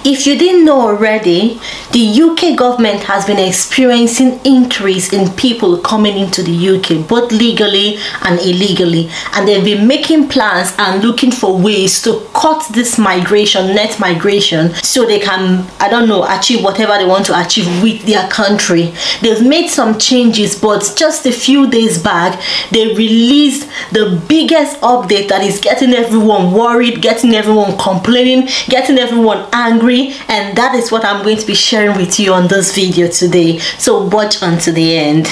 If you didn't know already, the UK government has been experiencing increase in people coming into the UK, both legally and illegally, and they've been making plans and looking for ways to cut this migration, net migration, so they can, I don't know, achieve whatever they want to achieve with their country. They've made some changes, but just a few days back, they released the biggest update that is getting everyone worried, getting everyone complaining, getting everyone angry, and that is what I'm going to be sharing with you on this video today. So watch until the end.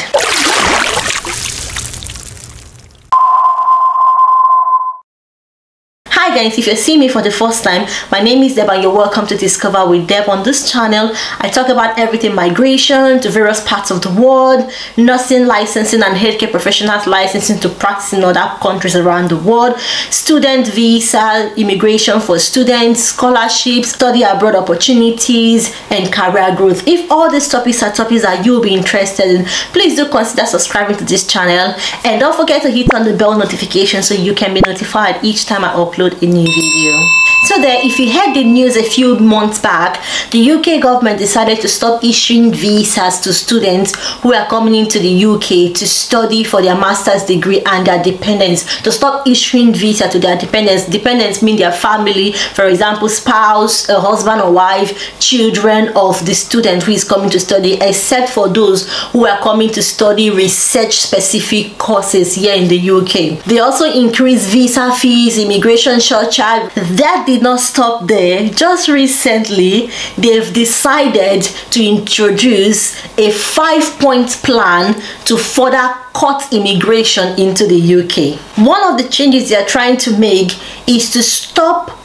Hi guys, if you're seeing me for the first time, my name is Deb and you're welcome to Discover with Deb. On this channel, I talk about everything migration to various parts of the world, nursing licensing and healthcare professionals licensing to practice in other countries around the world, student visa, immigration for students, scholarships, study abroad opportunities, and career growth. If all these topics are topics that you'll be interested in, please do consider subscribing to this channel, and don't forget to hit on the bell notification so you can be notified each time I upload a new video. So there, if you heard the news a few months back, the UK government decided to stop issuing visas to students who are coming into the UK to study for their master's degree and their dependents. To stop issuing visa to their dependents. Dependents mean their family, for example, spouse, a husband or wife, children of the student who is coming to study, except for those who are coming to study research specific courses here in the UK. They also increased visa fees, immigration surcharge. That did not stop there. Just recently, they've decided to introduce a 5-point plan to further cut immigration into the UK. One of the changes they are trying to make is to stop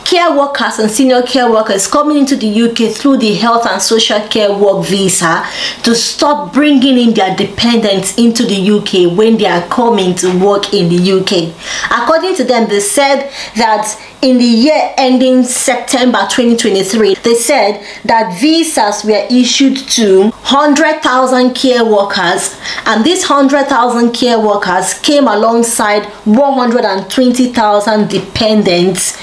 care workers and senior care workers coming into the UK through the health and social care work visa to stop bringing in their dependents into the UK when they are coming to work in the UK. According to them, they said that in the year ending September 2023, they said that visas were issued to 100,000 care workers, and these 100,000 care workers came alongside 120,000 dependents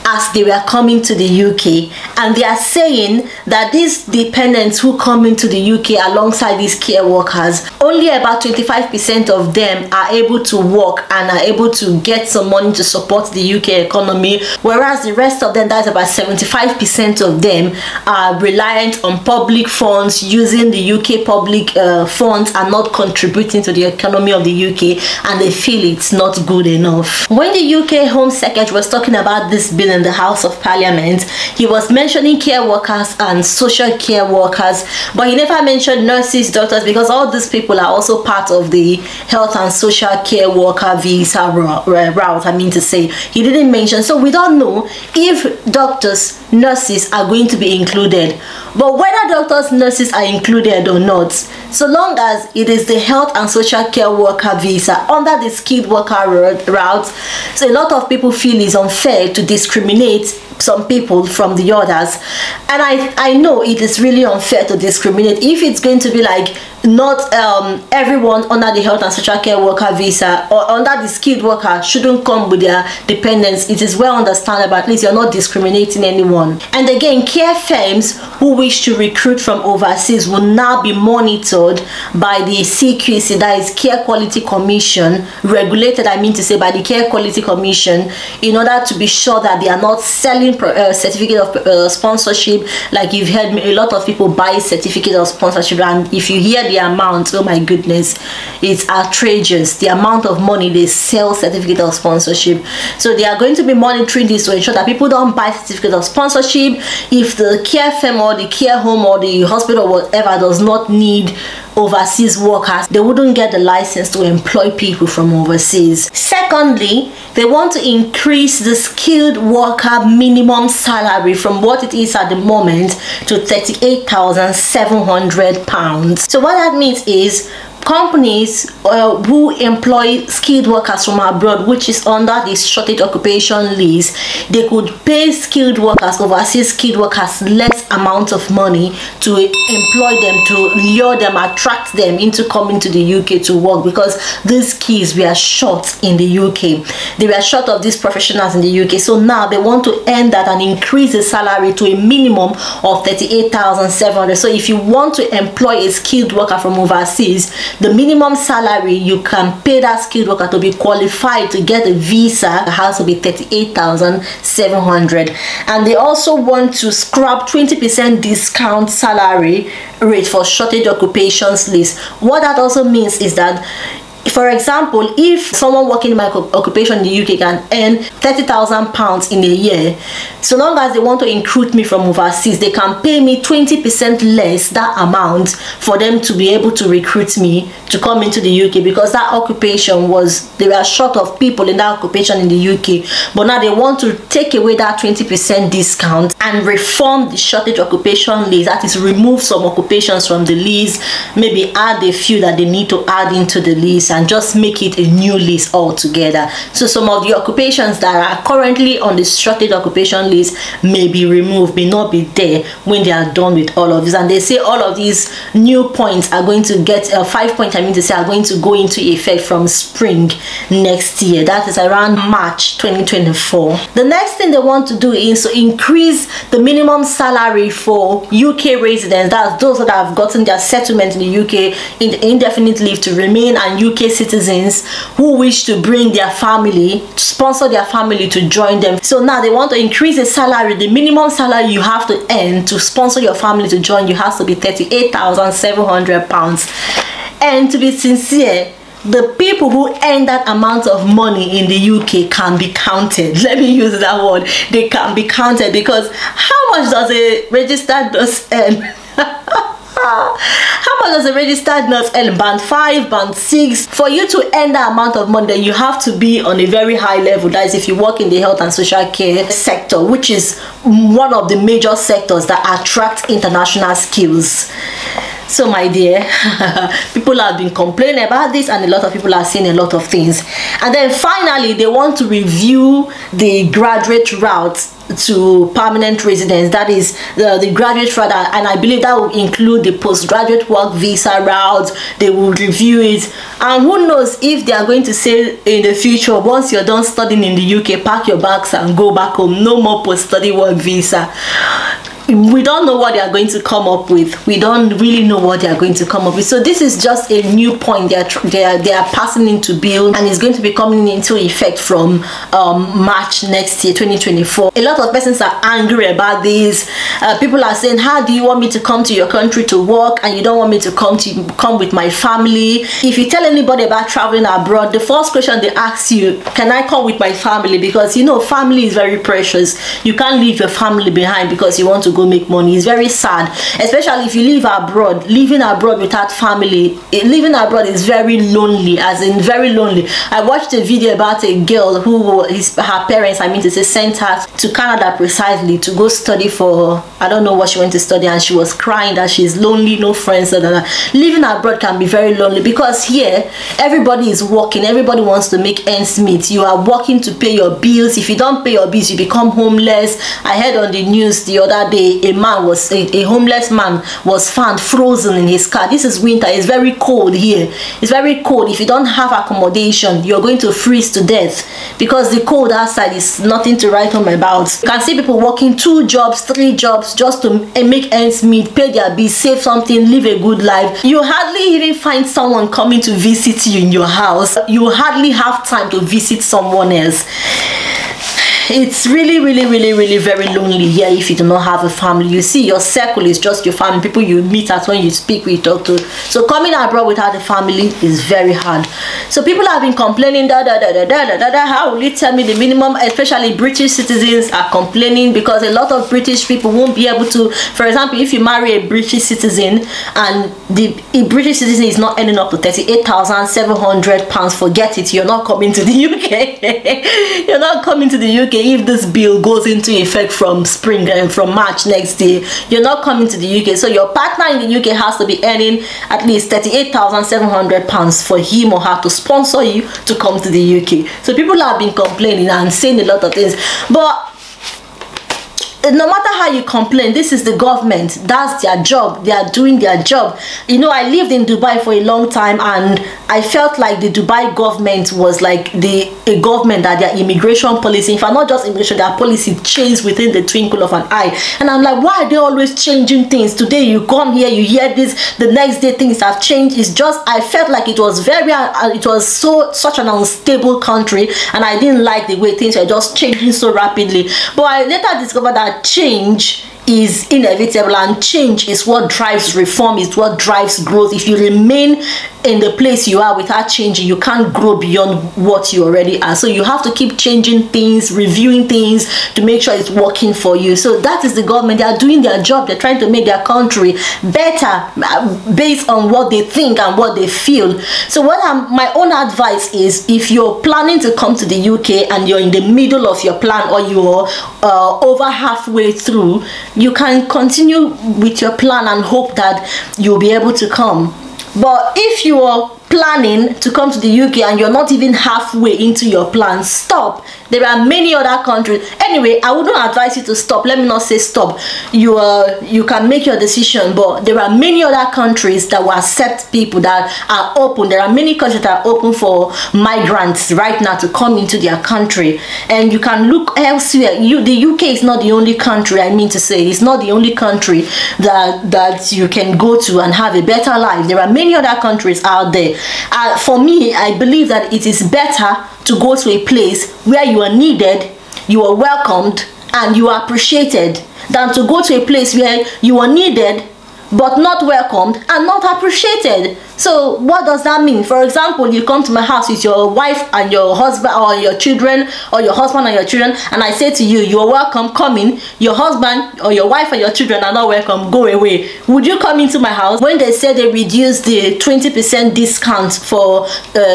as they were coming to the UK. And they are saying that these dependents who come into the UK alongside these care workers, only about 25% of them are able to work and are able to get some money to support the UK economy, whereas the rest of them, that's about 75% of them, are reliant on public funds, using the UK public funds and not contributing to the economy of the UK, and they feel it's not good enough. When the UK Home Secretary was talking about this bill in the House of Parliament, he was mentioning care workers and social care workers, but he never mentioned nurses, doctors, because all these people are also part of the health and social care worker visa route. I mean to say, he didn't mention. So we don't know if doctors, nurses are going to be included, but whether doctors, nurses are included or not, so long as it is the health and social care worker visa under the skilled worker route, so a lot of people feel it's unfair to discriminate some people from the others. And I know it is really unfair to discriminate if it's going to be like not everyone under the health and social care worker visa or under the skilled worker shouldn't come with their dependents. It is well understandable. At least you're not discriminating anyone. And again, care firms who wish to recruit from overseas will now be monitored by the CQC, that is Care Quality Commission, regulated, I mean to say, by the Care Quality Commission, in order to be sure that they are not selling certificate of sponsorship. Like you've heard, a lot of people buy certificate of sponsorship, and if you hear the amount, oh my goodness, it's outrageous, the amount of money they sell certificate of sponsorship. So they are going to be monitoring this to ensure that people don't buy certificate of sponsorship. If the care firm or the care home or the hospital or whatever does not need overseas workers, they wouldn't get the license to employ people from overseas. Secondly, they want to increase the skilled worker minimum salary from what it is at the moment to £38,700. So what that means is, companies who employ skilled workers from abroad, which is under the shortage occupation list, they could pay skilled workers, overseas skilled workers, less amount of money to employ them, to lure them, attract them into coming to the UK to work, because these skills were short in the UK. They were short of these professionals in the UK. So now they want to end that and increase the salary to a minimum of 38,700. So if you want to employ a skilled worker from overseas, the minimum salary you can pay that skilled worker to be qualified to get a visa has to be 38,700. And they also want to scrap 20% discount salary rate for shortage occupations list. What that also means is that, for example, if someone working in my occupation in the UK can earn £30,000 in a year, so long as they want to recruit me from overseas, they can pay me 20% less that amount for them to be able to recruit me to come into the UK, because that occupation they were short of people in that occupation in the UK. But now they want to take away that 20% discount and reform the shortage occupation list. That is, remove some occupations from the list, maybe add a few that they need to add into the list, and just make it a new list altogether. So some of the occupations that are currently on the shortage occupation list may be removed, may not be there when they are done with all of this. And they say all of these new points are going to get 5 points, I mean to say, are going to go into effect from spring next year. That is around March 2024. The next thing they want to do is to increase the minimum salary for UK residents, that's those that have gotten their settlement in the UK in the indefinite leave to remain, and UK citizens who wish to bring their family, to sponsor their family to join them. So now they want to increase the salary. The minimum salary you have to earn to sponsor your family to join you has to be £38,700. And to be sincere, the people who earn that amount of money in the UK can be counted. Let me use that word. They can be counted, because how much does a registered nurse earn? How much does a registered nurse earn? Band 5, band 6. For you to earn that amount of money, you have to be on a very high level. That is, if you work in the health and social care sector, which is one of the major sectors that attract international skills. So my dear, people have been complaining about this, and a lot of people are saying a lot of things. And then finally, they want to review the graduate route to permanent residence. That is the graduate route, and I believe that will include the postgraduate work visa route. They will review it, and who knows if they are going to say in the future, once you're done studying in the UK, pack your bags and go back home. No more post-study work visa. We don't know what they are going to come up with. We don't really know what they are going to come up with. So this is just a new point they are passing into bill, and it's going to be coming into effect from March next year, 2024. A lot of persons are angry about this. People are saying, how do you want me to come to your country to work and you don't want me to come with my family? If you tell anybody about traveling abroad, the first question they ask you, can I come with my family? Because you know, family is very precious. You can't leave your family behind because you want to go make money. It's very sad, especially if you live abroad. Living abroad without family, living abroad is very lonely, as in very lonely. I watched a video about a girl who her parents, I mean to say, sent her to Canada precisely to go study for, I don't know what she went to study, and she was crying that she's lonely, no friends. Living abroad can be very lonely, because here everybody is working, everybody wants to make ends meet. You are working to pay your bills. If you don't pay your bills, you become homeless. I heard on the news the other day, a homeless man was found frozen in his car. This is winter. It's very cold here. It's very cold. If you don't have accommodation, you're going to freeze to death, because the cold outside is nothing to write home about. You can see people working 2 jobs, 3 jobs just to make ends meet, pay their bills, save something, live a good life. You hardly even find someone coming to visit you in your house. You hardly have time to visit someone else. It's really very lonely here if you do not have a family. You see, your circle is just your family, people you meet at, when you speak, we talk to. So coming abroad without a family is very hard. So people have been complaining, how will you tell me the minimum? Especially British citizens are complaining, because a lot of British people won't be able to, for example, if you marry a British citizen and the British citizen is not earning up to £38,700, forget it, you're not coming to the UK. You're not coming to the UK. if this bill goes into effect from spring and from March next year, you're not coming to the UK. So your partner in the UK has to be earning at least £38,700 for him or her to sponsor you to come to the UK. So people have been complaining and saying a lot of things, but no matter how you complain, this is the government. That's their job. They are doing their job. You know, I lived in Dubai for a long time, and I felt like the Dubai government was like a government that their immigration policy, in fact not just immigration, their policy changed within the twinkle of an eye. And I'm like, why are they always changing things? Today you come here, you hear this, the next day things have changed. It's just, I felt like it was such an unstable country, and I didn't like the way things were just changing so rapidly. But I later discovered that change is inevitable, and change is what drives reform, is what drives growth. If you remain in the place you are without changing, you can't grow beyond what you already are. So you have to keep changing things, reviewing things to make sure it's working for you. So that is the government. They are doing their job. They're trying to make their country better based on what they think and what they feel. So my own advice is, if you're planning to come to the UK and you're in the middle of your plan, or you're over halfway through, you can continue with your plan and hope that you'll be able to come. But if you are planning to come to the UK and you're not even halfway into your plan, stop. There are many other countries. Anyway, I wouldn't advise you to stop. Let me not say stop. You can make your decision, but there are many other countries that will accept people, that are open. There are many countries that are open for migrants right now to come into their country, and you can look elsewhere. The UK is not the only country. I mean to say, it's not the only country that you can go to and have a better life. There are many other countries out there. For me, I believe that it is better to go to a place where you are needed, you are welcomed, and you are appreciated, than to go to a place where you are needed but not welcomed and not appreciated. So what does that mean? For example, you come to my house with your wife and your husband, or your children, or your husband and your children, and I say to you, you're welcome, come in. Your husband or your wife and your children are not welcome, go away. Would you come into my house? When they said they reduced the 20% discount for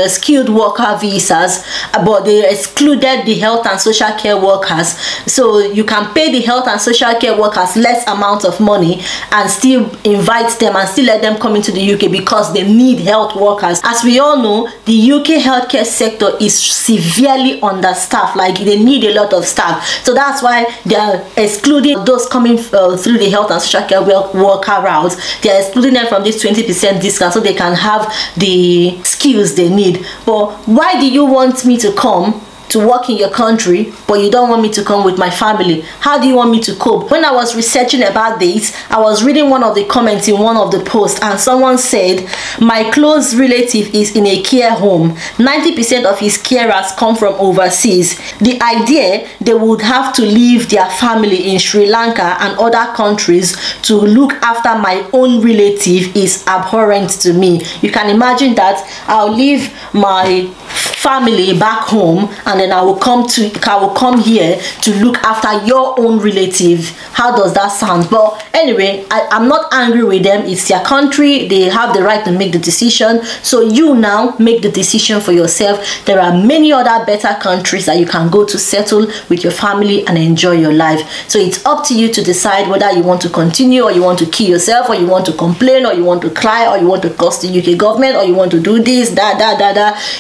skilled worker visas, but they excluded the health and social care workers, so you can pay the health and social care workers less amount of money and still invite them and still let them come into the UK because they need health workers. As we all know, the UK healthcare sector is severely understaffed. Like, they need a lot of staff. So that's why they are excluding those coming through the health and social care worker routes. They are excluding them from this 20% discount so they can have the skills they need. But why do you want me to come to work in your country, but you don't want me to come with my family? How do you want me to cope? When I was researching about this, I was reading one of the comments in one of the posts, and someone said, my close relative is in a care home. 90% of his carers come from overseas. The idea they would have to leave their family in Sri Lanka and other countries to look after my own relative is abhorrent to me. You can imagine that I'll leave my family back home and then I will come here to look after your own relative. How does that sound? But anyway, I'm not angry with them. It's their country. They have the right to make the decision. So you now make the decision for yourself. There are many other better countries that you can go to settle with your family and enjoy your life. So it's up to you to decide whether you want to continue, or you want to kill yourself, or you want to complain, or you want to cry, or you want to curse the UK government, or you want to do this, that.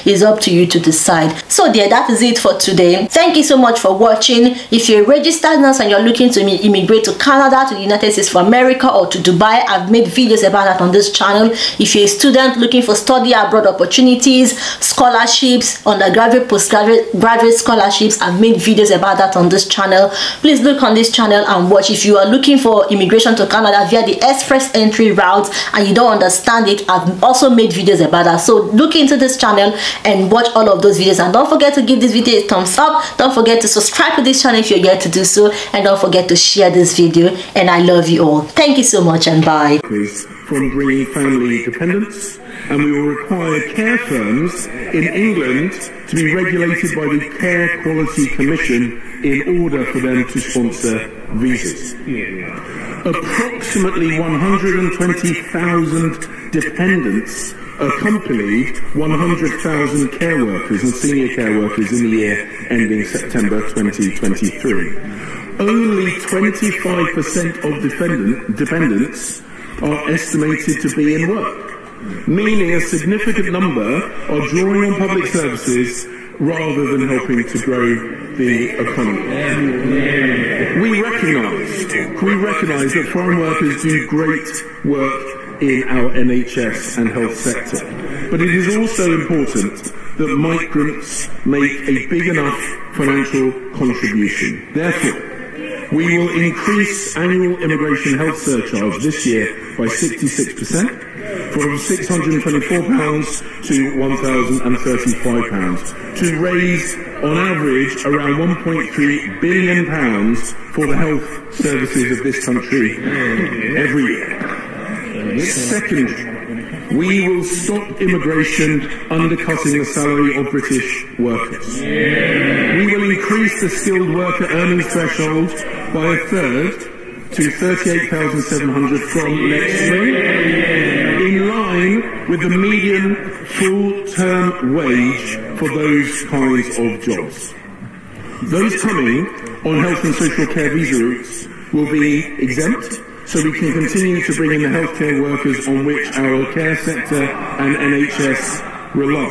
It's up to you to decide. So there, that is it for today. Thank you so much for watching. If you're a registered nurse and you're looking to immigrate to Canada, to the United States of America, or to Dubai, I've made videos about that on this channel. If you're a student looking for study abroad opportunities, scholarships, undergraduate, postgraduate, graduate scholarships, I've made videos about that on this channel. Please look on this channel and watch. If you are looking for immigration to Canada via the express entry route and you don't understand it, I've also made videos about that. So look into this channel and watch all of those videos, and don't forget to give this video a thumbs up. Don't forget to subscribe to this channel if you're yet to do so, and don't forget to share this video. And I love you all. Thank you so much, and bye. From bringing family dependents, and we will require care firms in England to be regulated by the Care Quality Commission in order for them to sponsor visas. Approximately 120,000 dependents accompanied 100,000 care workers and senior care workers in the year ending September 2023. Only 25% of dependents are estimated to be in work, meaning a significant number are drawing on public services rather than helping to grow the economy. We recognise that foreign workers do great work in our NHS and health sector, but it is also important that migrants make a big enough financial contribution. Therefore, we will increase annual immigration health surcharge this year by 66%, from £624 to £1,035, to raise, on average, around £1.3 billion for the health services of this country every year. Second, we will stop immigration undercutting the salary of British workers. We will increase the skilled worker earnings threshold by a third to £38,700 from next spring, in line with the median full-term wage for those kinds of jobs. Those coming on health and social care visa routes will be exempt, so we can continue to bring in the healthcare workers on which our care sector and NHS rely.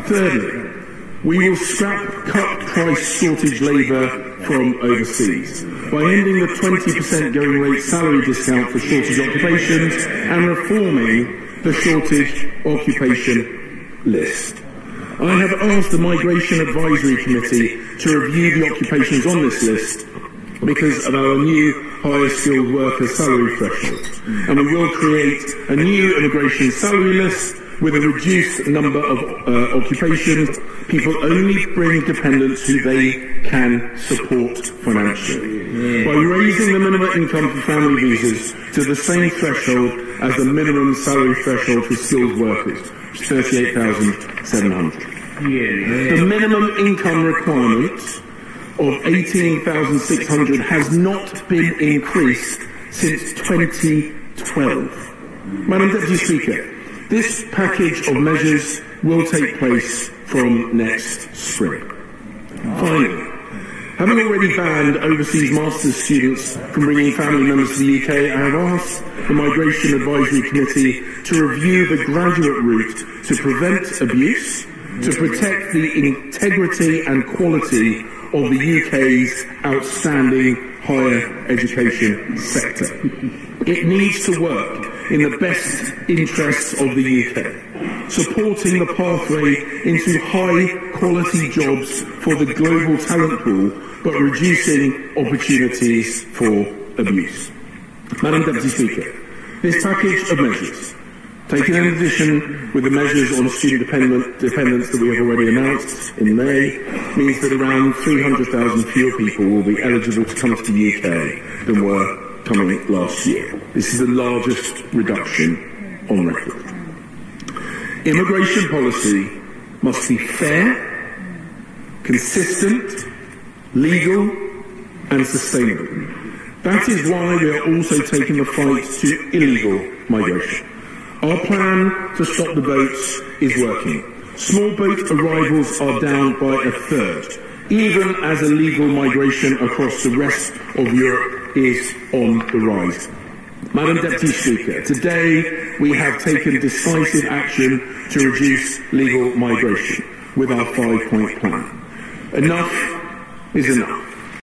Thirdly, we will scrap cut-price shortage labour from overseas by ending the 20% going rate salary discount for shortage occupations and reforming the shortage occupation list. I have asked the Migration Advisory Committee to review the occupations on this list because of our new higher skilled worker salary threshold, and we will create a new immigration salary list with a reduced number of occupations. People only bring dependents who they can support financially. By raising the minimum income for family visas to the same threshold as the minimum salary threshold for skilled workers, which is £38,700. The minimum income requirement of £18,600 has not been increased since 2012. Madam Deputy Speaker, this package of measures will take place from next spring. Finally, having already banned overseas master's students from bringing family members to the UK, I have asked the Migration Advisory Committee to review the graduate route to prevent abuse, to protect the integrity and quality of the UK's outstanding higher education sector. It needs to work in the best interests of the UK, supporting the pathway into high-quality jobs for the global talent pool, but reducing opportunities for abuse. Madam Deputy Speaker, this package of measures, taken in addition with the measures on student dependents that we have already announced in May, means that around 300,000 fewer people will be eligible to come to the UK than were coming last year. This is the largest reduction on record. Immigration policy must be fair, consistent, legal and sustainable. That is why we are also taking the fight to illegal migration. Our plan to stop the boats is working. Small boat arrivals are down by a third, even as illegal migration across the rest of Europe is on the rise. Madam Deputy Speaker, today we have taken decisive action to reduce legal migration with our 5-point plan. Enough is enough.